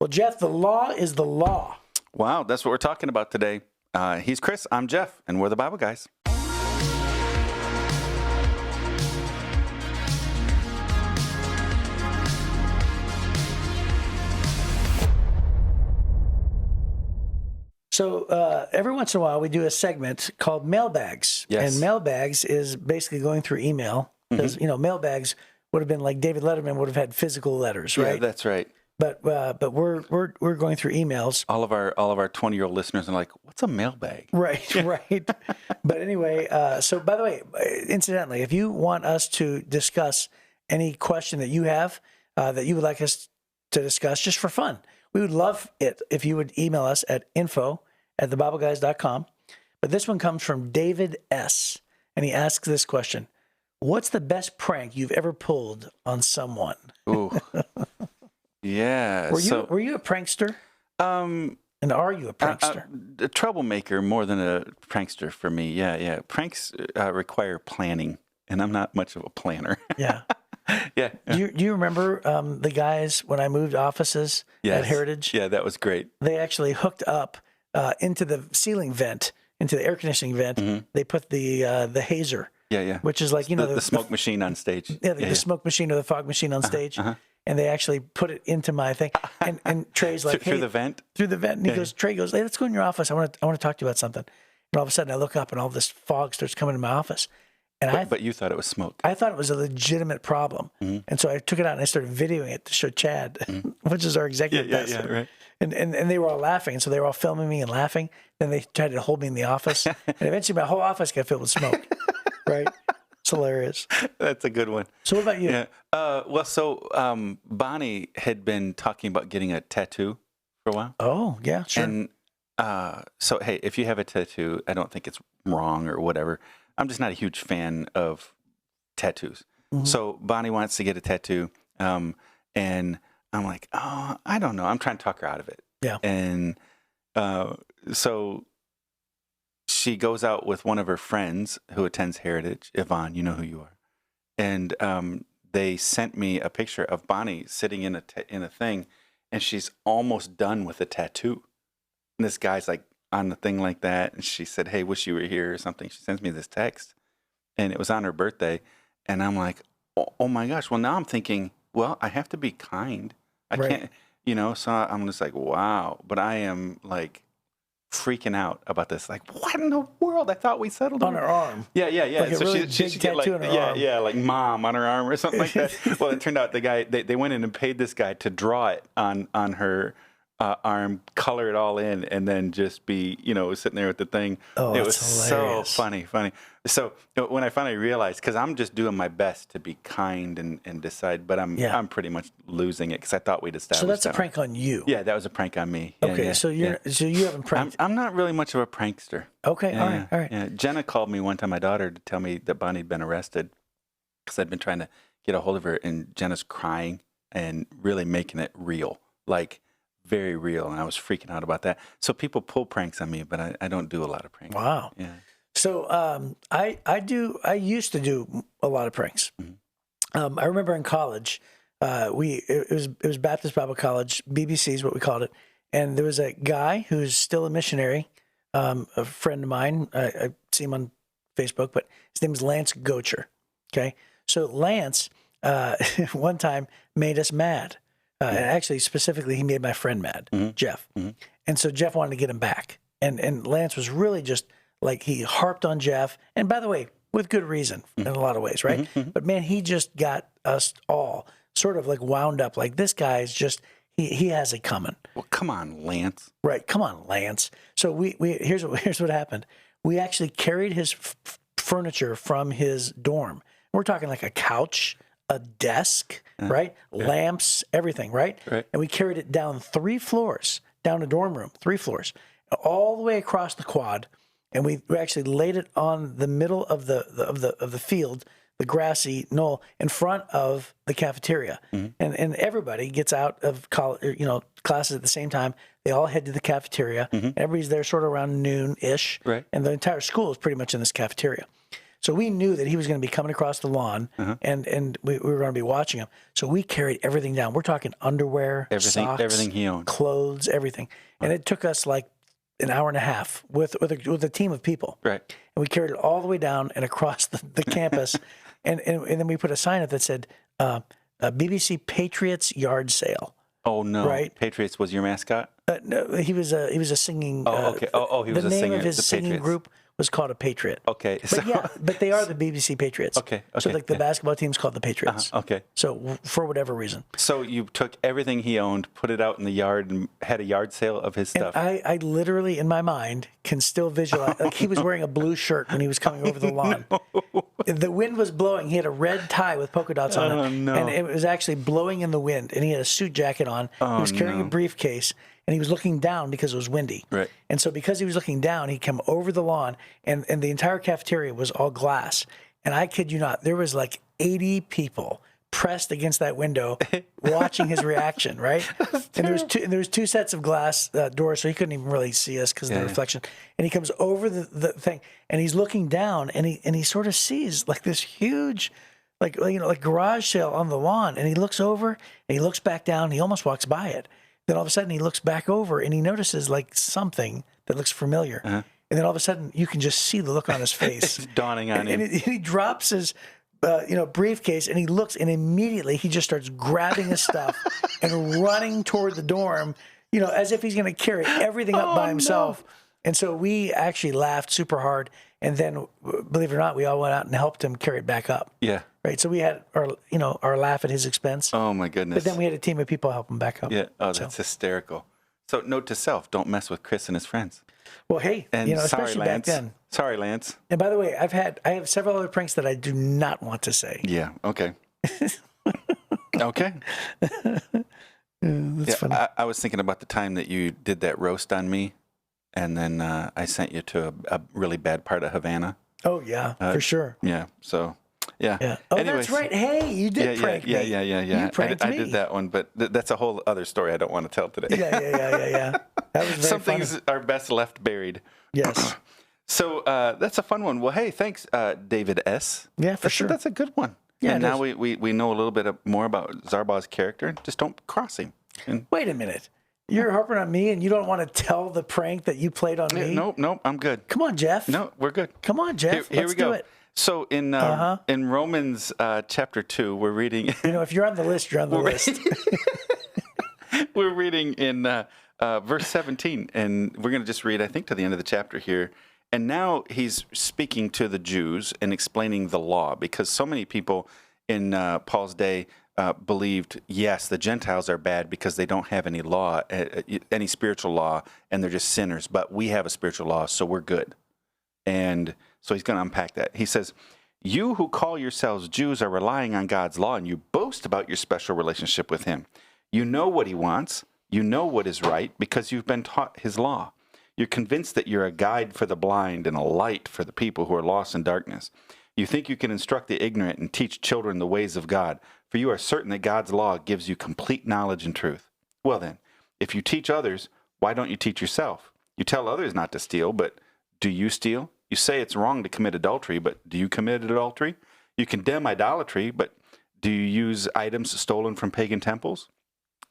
Well, Jeff, the law is the law. Wow, that's what we're talking about today. He's Chris, I'm Jeff, and we're the Bible guys. So every once in a while, we do a segment called Mailbags. Yes. And Mailbags is basically going through email. Because, mailbags would have been like David Letterman would have had physical letters, right? Yeah, that's right. But we're going through emails. All of our 20-year-old listeners are like, what's a mailbag? Right, right. But anyway, so by the way, incidentally, if you want us to discuss any question that you have that you would like us to discuss just for fun, we would love it if you would email us at info@thebibleguys.com. But this one comes from David S., and he asks this question. What's the best prank you've ever pulled on someone? Ooh. Yeah. Were you a prankster? And are you a prankster? A troublemaker more than a prankster for me. Yeah. Pranks require planning, and I'm not much of a planner. Yeah. Yeah. Do you remember the guys when I moved offices at Heritage? Yeah, that was great. They actually hooked up into the ceiling vent, into the air conditioning vent. Mm-hmm. They put the hazer. Yeah. Which is like, the smoke machine on stage. Yeah, the smoke machine or the fog machine on stage. And they actually put it into my thing. And Trey's like, through the vent? Through the vent. And Trey goes, hey, let's go in your office. I want to talk to you about something. And all of a sudden I look up and all this fog starts coming in my office. And but you thought it was smoke. I thought it was a legitimate problem. Mm-hmm. And so I took it out and I started videoing it to show Chad, which is our executive pastor. Yeah, right. And they were all laughing. And so they were all filming me and laughing. Then they tried to hold me in the office. And eventually my whole office got filled with smoke. Right? It's hilarious. That's a good one. So what about you? Yeah. Bonnie had been talking about getting a tattoo for a while. Oh, yeah, sure. And hey, if you have a tattoo, I don't think it's wrong or whatever. I'm just not a huge fan of tattoos. Mm-hmm. So Bonnie wants to get a tattoo. And I'm like, oh, I don't know. I'm trying to talk her out of it. Yeah. And so she goes out with one of her friends who attends Heritage, Yvonne, you know who you are. And they sent me a picture of Bonnie sitting in a thing, and she's almost done with a tattoo. And this guy's like on the thing like that, and she said, hey, wish you were here or something. She sends me this text, and it was on her birthday. And I'm like, oh my gosh. Well, now I'm thinking, well, I have to be kind. I can't, so I'm just like, wow. But I am like freaking out about this. Like, what in the world? I thought we settled on her arm. Yeah. Like so a really she big get like, tattoo on her arm. Yeah, like mom on her arm or something like that. Well, it turned out the guy, they went in and paid this guy to draw it on her arm, color it all in, and then just be, sitting there with the thing. Oh, it was hilarious. so funny. So when I finally realized, because I'm just doing my best to be kind and decide, but I'm pretty much losing it because I thought we'd established. So that's a prank on you. Yeah, that was a prank on me. Okay, so you haven't pranked. I'm not really much of a prankster. Okay, all right. Yeah. Jenna called me one time, my daughter, to tell me that Bonnie had been arrested because I'd been trying to get a hold of her, and Jenna's crying and really making it real, like very real, and I was freaking out about that. So people pull pranks on me, but I don't do a lot of pranks. Wow. Yeah. So I used to do a lot of pranks. Mm-hmm. I remember in college, it was Baptist Bible College, BBC is what we called it, and there was a guy who's still a missionary, a friend of mine. I see him on Facebook, but his name is Lance Gocher. Okay, so Lance one time made us mad. And actually, specifically, he made my friend mad, Jeff. Mm-hmm. And so Jeff wanted to get him back. And Lance was really just like, he harped on Jeff. And by the way, with good reason in a lot of ways, right? Mm-hmm. But man, he just got us all sort of like wound up. Like, this guy is just, he has it coming. Well, come on, Lance. Right. Come on, Lance. So here's what happened. We actually carried his furniture from his dorm. We're talking like a couch, a desk, right? Yeah. Lamps, everything, right? And we carried it down 3 floors, down a dorm room, 3 floors, all the way across the quad. And we actually laid it on the middle of the field, the grassy knoll in front of the cafeteria. Mm-hmm. And everybody gets out of college, classes at the same time. They all head to the cafeteria. Mm-hmm. Everybody's there sort of around noon-ish. Right. And the entire school is pretty much in this cafeteria. So we knew that he was going to be coming across the lawn, and we were going to be watching him. So we carried everything down. We're talking underwear, socks, everything he owned, clothes, everything. And it took us like an hour and a half with a team of people. Right. And we carried it all the way down and across the campus. And then we put a sign up that said, BBC Patriots Yard Sale. Oh no! Right? Patriots was your mascot. No, he was a singing. Oh, okay. He was the a singer. name of his the singing Patriots. group was called a Patriot. Okay. But they are the BBC Patriots. Okay. So like the basketball team's called the Patriots. Okay. So for whatever reason. So you took everything he owned, put it out in the yard, and had a yard sale of his stuff. And I literally, in my mind, can still visualize. Like he was wearing a blue shirt when he was coming over the lawn. The wind was blowing. He had a red tie with polka dots on it. No. And it was actually blowing in the wind. And he had a suit jacket on. He was carrying a briefcase. And he was looking down because it was windy. Right. And so because he was looking down, he came over the lawn, and the entire cafeteria was all glass. And I kid you not, there was like 80 people pressed against that window watching his reaction, right? And there was two sets of glass doors, so he couldn't even really see us because of the reflection. And he comes over the thing, and he's looking down, and he sort of sees like this huge, like garage sale on the lawn. And he looks over, and he looks back down, and he almost walks by it. Then all of a sudden he looks back over and he notices like something that looks familiar. And then all of a sudden you can just see the look on his face. It's dawning on him. And he drops his briefcase, and he looks, and immediately he just starts grabbing his stuff and running toward the dorm, as if he's going to carry everything up by himself. No. And so we actually laughed super hard. And then, believe it or not, we all went out and helped him carry it back up. Yeah. Right. So we had our laugh at his expense. Oh my goodness. But then we had a team of people help him back up. Yeah. Oh, that's hysterical. So note to self, don't mess with Chris and his friends. Well, hey, and especially sorry, Lance. back then. Sorry, Lance. And by the way, I have several other pranks that I do not want to say. Yeah. Okay. Okay. That's funny. I was thinking about the time that you did that roast on me, and then I sent you to a really bad part of Havana. Oh yeah, for sure. Yeah. So. Yeah. Yeah. Oh, Anyways, that's right. Hey, you did prank me. Yeah. You pranked I me. did that one, but that's a whole other story I don't want to tell today. Yeah. That was very Some funny. things are best left buried. Yes. So that's a fun one. Well, hey, thanks, David S. Yeah, for sure. That's a good one. Yeah, and now we know a little bit more about Zarbaw's character. Just don't cross him. And, wait a minute. You're harping on me, and you don't want to tell the prank that you played on me? Nope, I'm good. Come on, Jeff. No, we're good. Come on, Jeff. Here Let's we go. do it. So in Romans chapter 2, we're reading. If you're on the list, you're on the list. We're reading in verse 17, and we're going to just read, I think, to the end of the chapter here. And now he's speaking to the Jews and explaining the law, because so many people in Paul's day believed, yes, the Gentiles are bad because they don't have any law, any spiritual law, and they're just sinners. But we have a spiritual law, so we're good. And so he's going to unpack that. He says, you who call yourselves Jews are relying on God's law, and you boast about your special relationship with him. You know what he wants. You know what is right because you've been taught his law. You're convinced that you're a guide for the blind and a light for the people who are lost in darkness. You think you can instruct the ignorant and teach children the ways of God, for you are certain that God's law gives you complete knowledge and truth. Well then, if you teach others, why don't you teach yourself? You tell others not to steal, but do you steal? You say it's wrong to commit adultery, but do you commit adultery? You condemn idolatry, but do you use items stolen from pagan temples?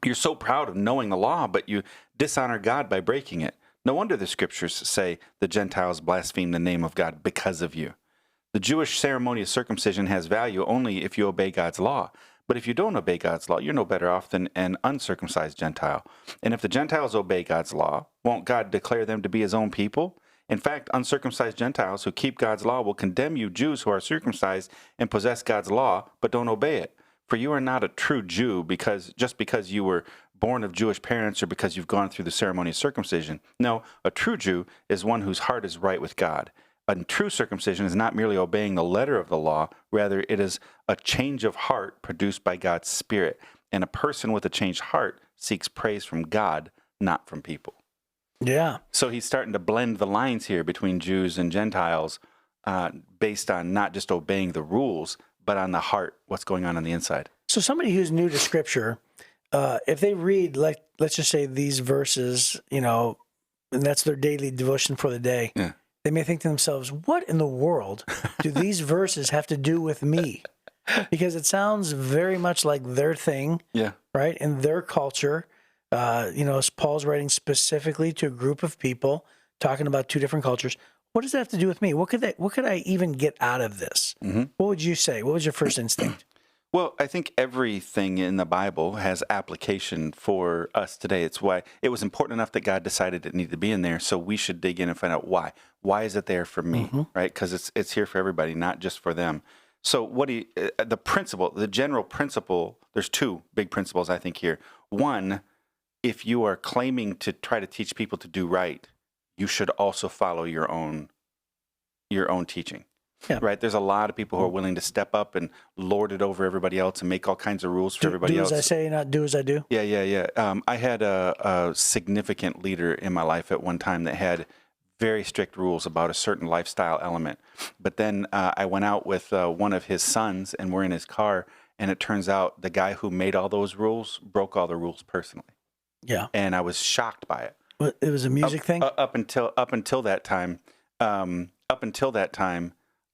You're so proud of knowing the law, but you dishonor God by breaking it. No wonder the scriptures say the Gentiles blaspheme the name of God because of you. The Jewish ceremony of circumcision has value only if you obey God's law. But if you don't obey God's law, you're no better off than an uncircumcised Gentile. And if the Gentiles obey God's law, won't God declare them to be his own people? In fact, uncircumcised Gentiles who keep God's law will condemn you Jews who are circumcised and possess God's law, but don't obey it. For you are not a true Jew just because you were born of Jewish parents or because you've gone through the ceremony of circumcision. No, a true Jew is one whose heart is right with God. A true circumcision is not merely obeying the letter of the law, rather it is a change of heart produced by God's Spirit. And a person with a changed heart seeks praise from God, not from people. Yeah. So he's starting to blend the lines here between Jews and Gentiles based on not just obeying the rules, but on the heart, what's going on the inside. So somebody who's new to Scripture, if they read, let's just say these verses, and that's their daily devotion for the day, they may think to themselves, what in the world do these verses have to do with me? Because it sounds very much like their thing, Yeah. right? In their culture, as Paul's writing specifically to a group of people, talking about two different cultures. What does that have to do with me? What could I even get out of this? Mm-hmm. What would you say? What was your first instinct? Well, I think everything in the Bible has application for us today. It's why it was important enough that God decided it needed to be in there. So we should dig in and find out why. Why is it there for me? Right? Because it's here for everybody, not just for them. So the general principle, there's two big principles I think here. One, if you are claiming to try to teach people to do right, you should also follow your own teaching. Yeah. Right? There's a lot of people who are willing to step up and lord it over everybody else and make all kinds of rules for everybody else. Do as I say, not do as I do. Yeah. I had a significant leader in my life at one time that had very strict rules about a certain lifestyle element. But then I went out with one of his sons, and we're in his car, and it turns out the guy who made all those rules broke all the rules personally. Yeah. And I was shocked by it. It was a music thing? Up until that time,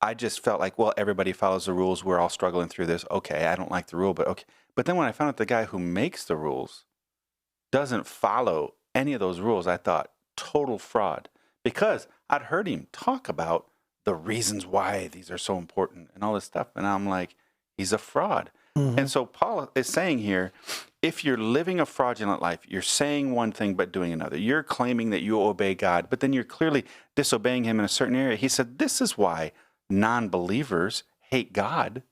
I just felt like, well, everybody follows the rules. We're all struggling through this. Okay, I don't like the rule, but okay. But then when I found out the guy who makes the rules doesn't follow any of those rules, I thought, total fraud. Because I'd heard him talk about the reasons why these are so important and all this stuff. And I'm like, he's a fraud. Mm-hmm. And so Paul is saying here, if you're living a fraudulent life, you're saying one thing but doing another. You're claiming that you obey God, but then you're clearly disobeying him in a certain area. He said, this is why non-believers hate God.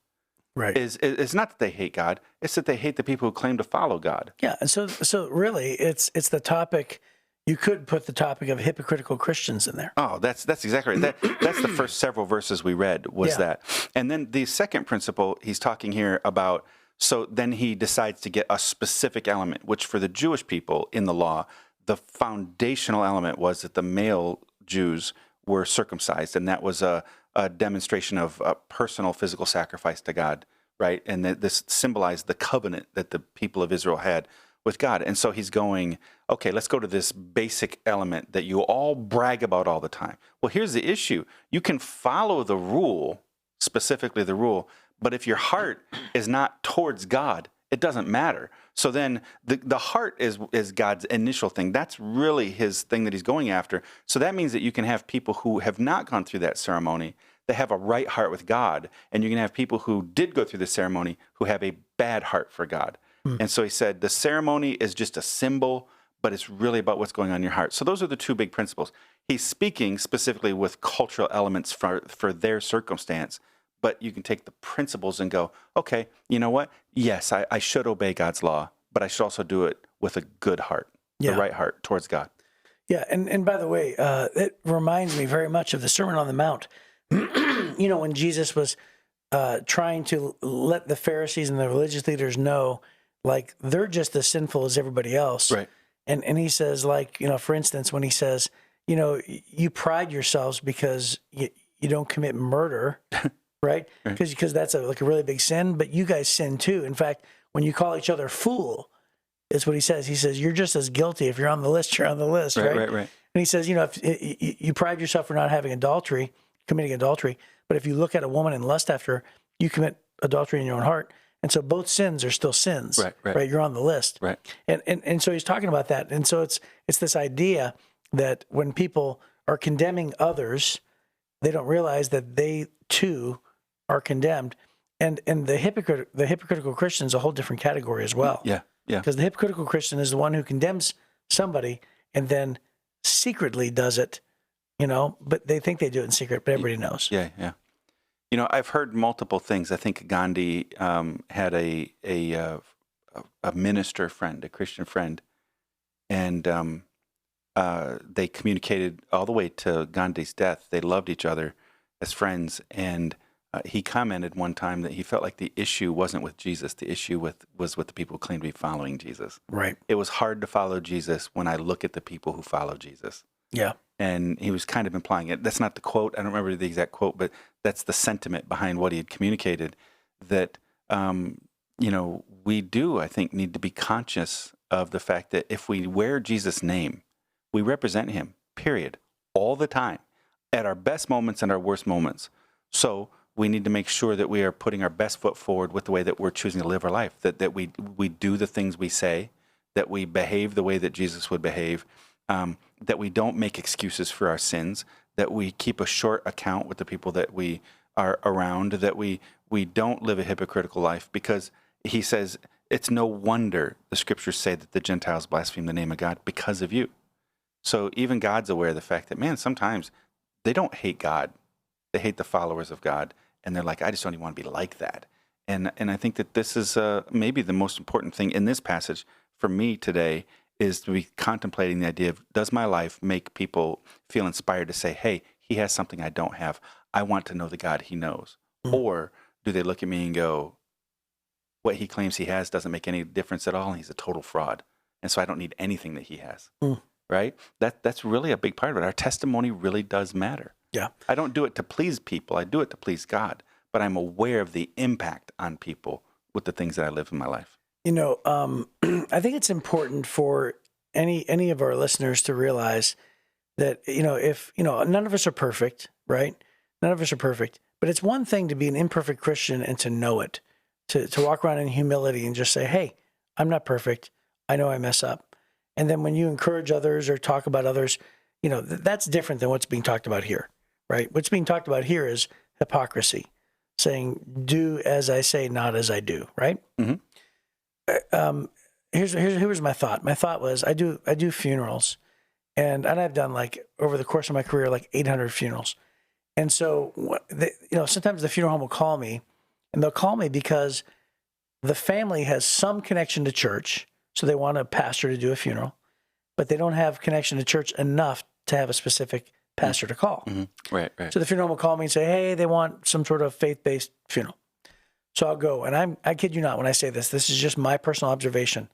Right. It's not that they hate God, it's that they hate the people who claim to follow God. Yeah, and so really it's the topic. You could put the topic of hypocritical Christians in there. Oh, that's exactly right. That's the first several verses we read was that. And then the second principle he's talking here about, so then he decides to get a specific element, which for the Jewish people in the law, the foundational element was that the male Jews were circumcised, and that was a demonstration of a personal physical sacrifice to God, right? And that this symbolized the covenant that the people of Israel had with God. And so he's going, okay, let's go to this basic element that you all brag about all the time. Well, here's the issue. You can follow the rule, specifically the rule, but if your heart is not towards God, it doesn't matter. So then the heart is God's initial thing. That's really his thing that he's going after. So that means that you can have people who have not gone through that ceremony that have a right heart with God, and you can have people who did go through the ceremony who have a bad heart for God. And so he said the ceremony is just a symbol, but it's really about what's going on in your heart. So those are the two big principles. He's speaking specifically with cultural elements for their circumstance, but you can take the principles and go, okay, you know what? Yes, I should obey God's law, but I should also do it with a good heart, the right heart towards God. Yeah, and by the way, it reminds me very much of the Sermon on the Mount. When Jesus was trying to let the Pharisees and the religious leaders know, like, they're just as sinful as everybody else. Right. And he says, like, for instance, when he says, you pride yourselves because you don't commit murder, right? Because that's a really big sin, but you guys sin too. In fact, when you call each other fool, is what he says. He says, you're just as guilty. If you're on the list, you're on the list, right? Right. And he says, if you pride yourself for not having committing adultery, but if you look at a woman and lust after her, you commit adultery in your own heart. And so both sins are still sins, right? You're on the list. Right. And so he's talking about that. And so it's this idea that when people are condemning others, they don't realize that they too are condemned. And the hypocritical Christian is a whole different category as well. Yeah. Because the hypocritical Christian is the one who condemns somebody and then secretly does it, but they think they do it in secret, but everybody knows. Yeah. I've heard multiple things. I think Gandhi had a minister friend, a Christian friend, and they communicated all the way to Gandhi's death. They loved each other as friends, and he commented one time that he felt like the issue wasn't with Jesus. The issue was with the people who claimed to be following Jesus. Right. It was hard to follow Jesus when I look at the people who follow Jesus. Yeah. And he was kind of implying it. That's not the quote. I don't remember the exact quote, but that's the sentiment behind what he had communicated, that, we do, I think, need to be conscious of the fact that if we wear Jesus' name, we represent him, period, all the time. at our best moments and our worst moments. So we need to make sure that we are putting our best foot forward with the way that we're choosing to live our life, that we do the things we say, that we behave the way that Jesus would behave, that we don't make excuses for our sins, that we keep a short account with the people that we are around, that we don't live a hypocritical life, because he says it's no wonder the scriptures say that the Gentiles blaspheme the name of God because of you. So even God's aware of the fact that, man, sometimes they don't hate God. They hate the followers of God. And they're like, I just don't even want to be like that. And I think that this is maybe the most important thing in this passage for me today, is to be contemplating the idea of, does my life make people feel inspired to say, hey, he has something I don't have. I want to know the God he knows. Or do they look at me and go, what he claims he has doesn't make any difference at all, and he's a total fraud. And so I don't need anything that he has. Right? That's really a big part of it. Our testimony really does matter. Yeah. I don't do it to please people. I do it to please God. But I'm aware of the impact on people with the things that I live in my life. You know, I think it's important for any of our listeners to realize that, if, none of us are perfect, right? None of us are perfect. But it's one thing to be an imperfect Christian and to know it, to walk around in humility and just say, hey, I'm not perfect. I know I mess up. And then when you encourage others or talk about others, that's different than what's being talked about here, right? What's being talked about here is hypocrisy, saying, do as I say, not as I do, right? Mm-hmm. Here's my thought. My thought was, I do funerals, and I've done, like, over the course of my career, like 800 funerals. And so, sometimes the funeral home will call me, and they'll call me because the family has some connection to church. So they want a pastor to do a funeral, but they don't have connection to church enough to have a specific pastor to call. Mm-hmm. Right. So the funeral will call me and say, hey, they want some sort of faith-based funeral. So I'll go. And I kid you not when I say this is just my personal observation,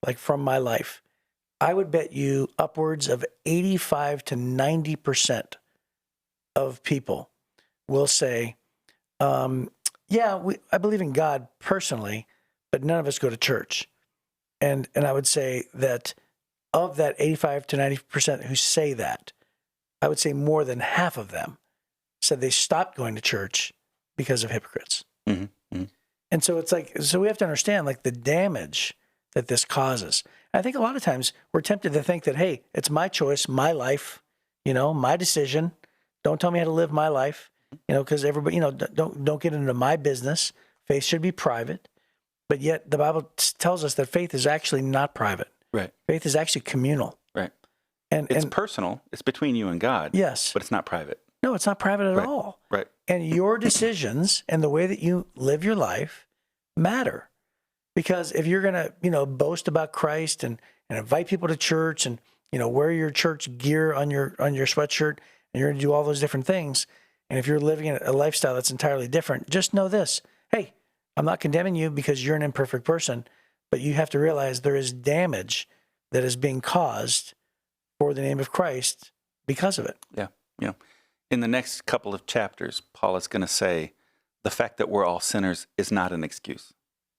like from my life. I would bet you upwards of 85 to 90% of people will say, I believe in God personally, but none of us go to church. And I would say that of that 85 to 90% who say that, I would say more than half of them said they stopped going to church because of hypocrites. Mm-hmm. Mm-hmm. And so it's like, so we have to understand, like, the damage that this causes. And I think a lot of times we're tempted to think that, hey, it's my choice, my life, my decision. Don't tell me how to live my life, because everybody, don't get into my business. Faith should be private. But yet the Bible tells us that faith is actually not private. Right. Faith is actually communal. Right. And it's personal. It's between you and God. Yes. But it's not private. No, it's not private at all. Right. And your decisions and the way that you live your life matter. Because if you're going to, boast about Christ and invite people to church and, wear your church gear on your sweatshirt, and you're going to do all those different things, and if you're living a lifestyle that's entirely different, just know this. Hey, I'm not condemning you because you're an imperfect person, but you have to realize there is damage that is being caused for the name of Christ because of it. Yeah. In the next couple of chapters, Paul is going to say the fact that we're all sinners is not an excuse.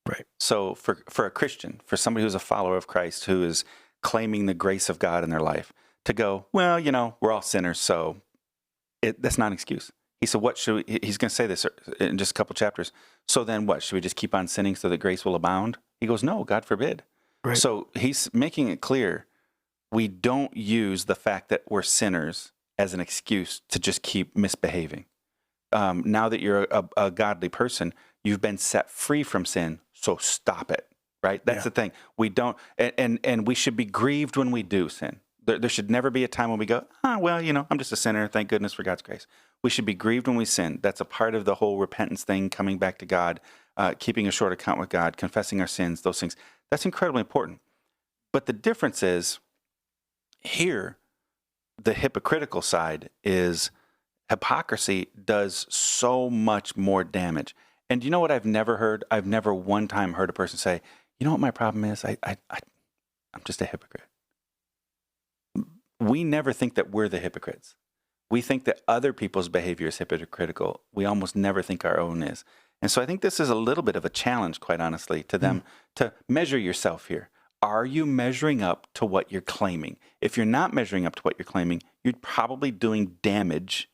Right. So for a Christian, for somebody who's a follower of Christ, who is claiming the grace of God in their life, to go, well, we're all sinners, so that's not an excuse. He said, what should we, he's going to say this in just a couple chapters. So then what? Should we just keep on sinning so that grace will abound? He goes, no, God forbid. Right. So he's making it clear we don't use the fact that we're sinners as an excuse to just keep misbehaving. Now that you're a godly person, you've been set free from sin, so stop it, right? That's the thing. We don't, and we should be grieved when we do sin. There should never be a time when we go, I'm just a sinner. Thank goodness for God's grace. We should be grieved when we sin. That's a part of the whole repentance thing, coming back to God, keeping a short account with God, confessing our sins, those things. That's incredibly important. But the difference is, here, the hypocritical side is hypocrisy does so much more damage. And you know what I've never heard? I've never one time heard a person say, you know what my problem is? I'm just a hypocrite. We never think that we're the hypocrites. We think that other people's behavior is hypocritical. We almost never think our own is. And so I think this is a little bit of a challenge, quite honestly, to them to measure yourself here. Are you measuring up to what you're claiming? If you're not measuring up to what you're claiming, you're probably doing damage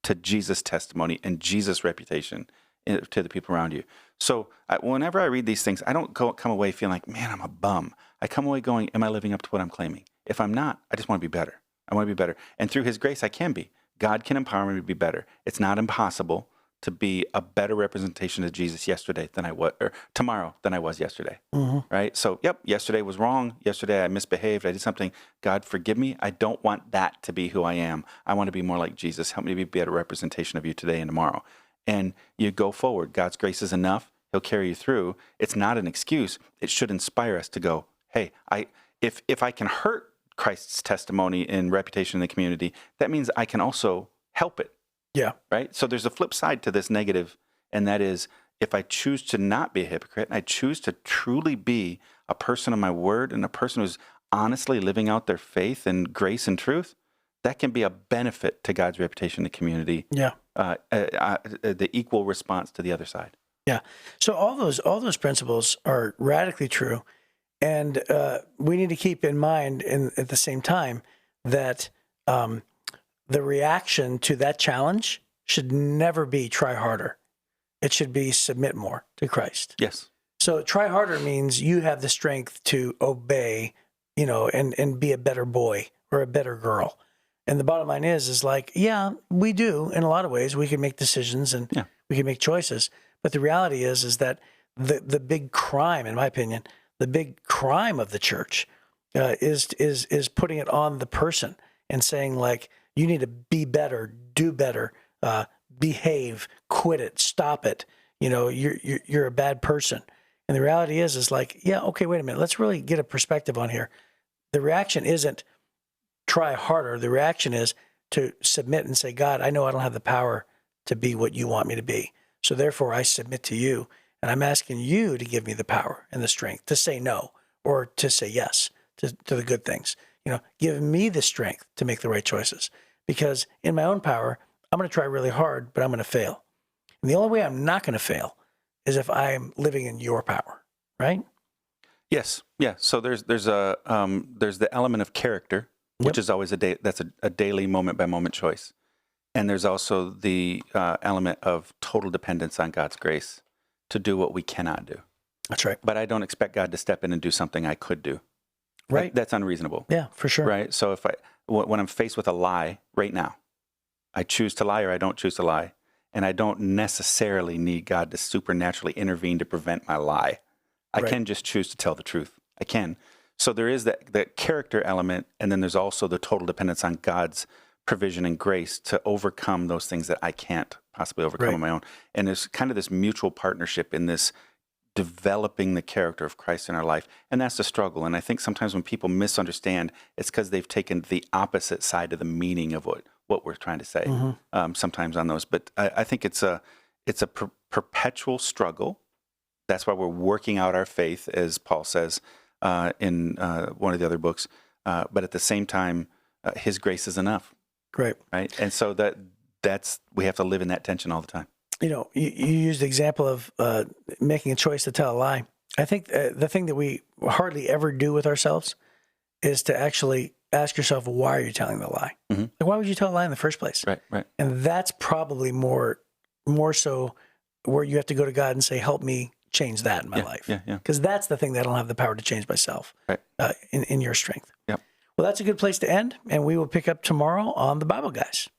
to Jesus' testimony and Jesus' reputation to the people around you. So whenever I read these things, I don't come away feeling like, man, I'm a bum. I come away going, am I living up to what I'm claiming? If I'm not, I just want to be better. I want to be better. And through his grace, I can be. God can empower me to be better. It's not impossible to be a better representation of Jesus yesterday than I was, or tomorrow than I was yesterday. Right? So, yesterday was wrong. Yesterday I misbehaved. I did something. God, forgive me. I don't want that to be who I am. I want to be more like Jesus. Help me to be a better representation of you today and tomorrow. And you go forward. God's grace is enough. He'll carry you through. It's not an excuse. It should inspire us to go, hey, if I can hurt Christ's testimony and reputation in the community, that means I can also help it. Yeah. Right? So there's a flip side to this negative, and that is if I choose to not be a hypocrite and I choose to truly be a person of my word and a person who's honestly living out their faith and grace and truth, that can be a benefit to God's reputation in the community. Yeah. The equal response to the other side. Yeah. So all those principles are radically true. And we need to keep in mind at the same time that the reaction to that challenge should never be try harder. It should be submit more to Christ. Yes. So try harder means you have the strength to obey, and be a better boy or a better girl. And the bottom line is like, yeah, we do in a lot of ways. We can make decisions and we can make choices. But the reality is that the big crime, in my opinion, the big crime of the church is putting it on the person and saying like, you need to be better, do better, behave, quit it, stop it. You're a bad person. And the reality is like, yeah, okay, wait a minute. Let's really get a perspective on here. The reaction isn't try harder. The reaction is to submit and say, God, I know I don't have the power to be what you want me to be. So therefore I submit to you. And I'm asking you to give me the power and the strength to say no or to say yes to the good things. Give me the strength to make the right choices, because in my own power, I'm going to try really hard, but I'm going to fail. And the only way I'm not going to fail is if I'm living in your power, right? Yes. Yeah. So there's the element of character, which is always that's a daily moment by moment choice. And there's also the element of total dependence on God's grace to do what we cannot do. That's right. But I don't expect God to step in and do something I could do. Right. That's unreasonable. Yeah, for sure. Right. So when I'm faced with a lie right now, I choose to lie or I don't choose to lie. And I don't necessarily need God to supernaturally intervene to prevent my lie. I can just choose to tell the truth. I can. So there is that character element. And then there's also the total dependence on God's provision and grace to overcome those things that I can't possibly overcome on my own. And there's kind of this mutual partnership in this developing the character of Christ in our life. And that's the struggle. And I think sometimes when people misunderstand, it's because they've taken the opposite side of the meaning of what we're trying to say sometimes on those. But I think it's a perpetual struggle. That's why we're working out our faith, as Paul says in one of the other books. But at the same time, his grace is enough. Great. Right. And so that's we have to live in that tension all the time. You used the example of making a choice to tell a lie. I think the thing that we hardly ever do with ourselves is to actually ask yourself, why are you telling the lie? Mm-hmm. Like, why would you tell a lie in the first place? Right. And that's probably more so where you have to go to God and say, help me change that in my life. Yeah. Because that's the thing that I don't have the power to change myself in your strength. Yep. Well, that's a good place to end, and we will pick up tomorrow on the Bible Guys.